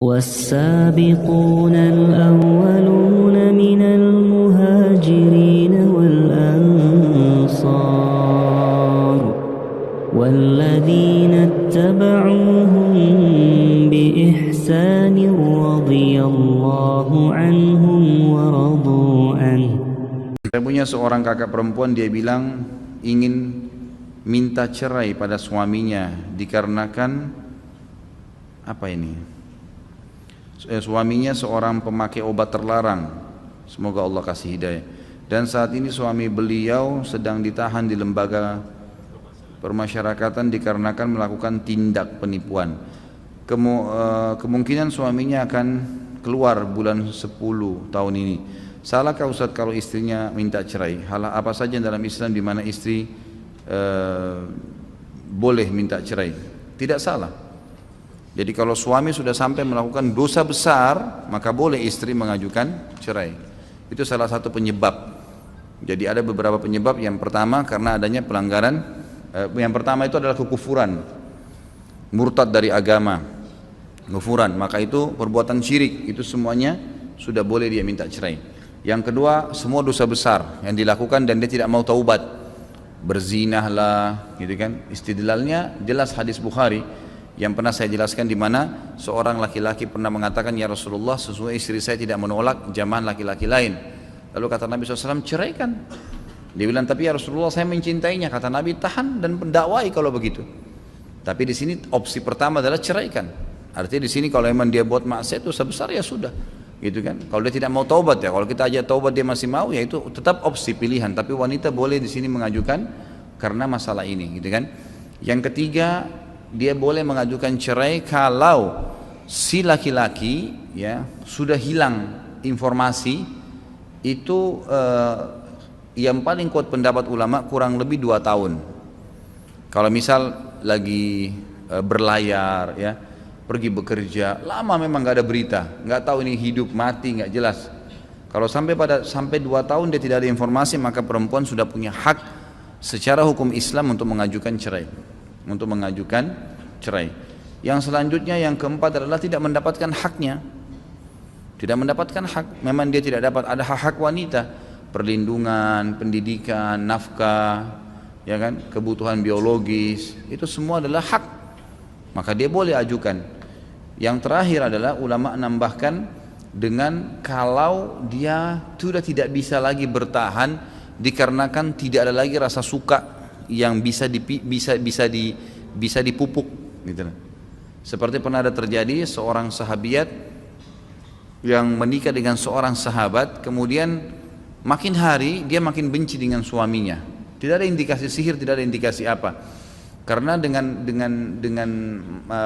والسابقون الأولون من المهاجرين والأنصار والذين اتبعوهم بإحسان رضي الله عنهم ورضوا عنه. Saya punya seorang kakak perempuan, dia bilang ingin minta cerai pada suaminya dikarenakan apa ini? Suaminya seorang pemakai obat terlarang, semoga Allah kasih hidayah. Dan saat ini suami beliau sedang ditahan di lembaga permasyarakatan dikarenakan melakukan tindak penipuan. Kemungkinan suaminya akan keluar bulan 10 tahun ini. Salahkah Ustaz kalau istrinya minta cerai? Hal apa saja dalam Islam di mana istri boleh minta cerai? Tidak salah. Jadi kalau suami sudah sampai melakukan dosa besar, maka boleh istri mengajukan cerai. Itu salah satu penyebab. Jadi ada beberapa penyebab. Yang pertama karena adanya pelanggaran. Yang pertama itu adalah kekufuran, murtad dari agama, kufuran. Maka itu perbuatan syirik. Itu semuanya sudah boleh dia minta cerai. Yang kedua, semua dosa besar yang dilakukan dan dia tidak mau taubat, berzinah lah, gitu kan. Istidlalnya jelas hadis Bukhari yang pernah saya jelaskan, di mana seorang laki-laki pernah mengatakan, ya Rasulullah, sesungguhnya istri saya tidak menolak jamaah laki-laki lain. Lalu kata Nabi SAW, ceraikan. Dia bilang, tapi ya Rasulullah, saya mencintainya. Kata Nabi, tahan dan pendakwai kalau begitu. Tapi di sini opsi pertama adalah ceraikan. Artinya di sini kalau memang dia buat maksiat itu sebesar, ya sudah, gitu kan. Kalau dia tidak mau taubat, ya kalau kita ajak taubat dia masih mau, ya itu tetap opsi pilihan. Tapi wanita boleh di sini mengajukan karena masalah ini, gitu kan. Yang ketiga, dia boleh mengajukan cerai kalau si laki-laki ya sudah hilang informasi. Itu yang paling kuat pendapat ulama kurang lebih 2 tahun. Kalau misal lagi berlayar ya, pergi bekerja, lama memang nggak ada berita, nggak tahu ini hidup mati, nggak jelas. Kalau sampai 2 tahun dia tidak ada informasi, maka perempuan sudah punya hak secara hukum Islam untuk mengajukan cerai. Yang selanjutnya, yang keempat adalah tidak mendapatkan haknya. Tidak mendapatkan hak. Memang dia tidak dapat, ada hak-hak wanita, perlindungan, pendidikan, nafkah, ya kan, kebutuhan biologis, itu semua adalah hak. Maka dia boleh ajukan. Yang terakhir adalah ulama menambahkan dengan kalau dia sudah tidak bisa lagi bertahan dikarenakan tidak ada lagi rasa suka yang bisa dipupuk, gitu. Seperti pernah ada terjadi seorang sahabiat yang menikah dengan seorang sahabat, kemudian makin hari dia makin benci dengan suaminya. Tidak ada indikasi sihir, tidak ada indikasi apa. Karena dengan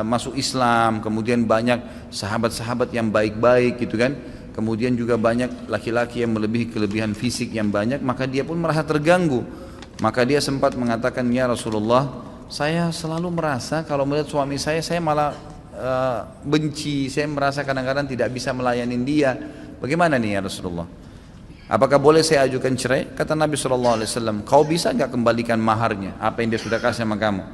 masuk Islam, kemudian banyak sahabat-sahabat yang baik-baik, gitu kan. Kemudian juga banyak laki-laki yang melebihi kelebihan fisik yang banyak, maka dia pun merasa terganggu. Maka dia sempat mengatakan, ya Rasulullah, saya selalu merasa kalau melihat suami saya malah benci, saya merasa kadang-kadang tidak bisa melayani dia. Bagaimana nih ya Rasulullah? Apakah boleh saya ajukan cerai? Kata Nabi SAW, kau bisa nggak kembalikan maharnya, apa yang dia sudah kasih sama kamu?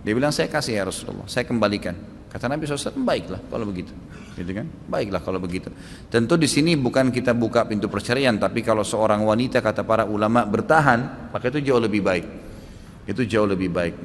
Dia bilang, saya kasih ya Rasulullah, saya kembalikan. Kata Nabi SAW, baiklah kalau begitu, gitu kan? Baiklah kalau begitu. Tentu di sini bukan kita buka pintu perceraian, tapi kalau seorang wanita, kata para ulama, bertahan, maka itu jauh lebih baik. Itu jauh lebih baik.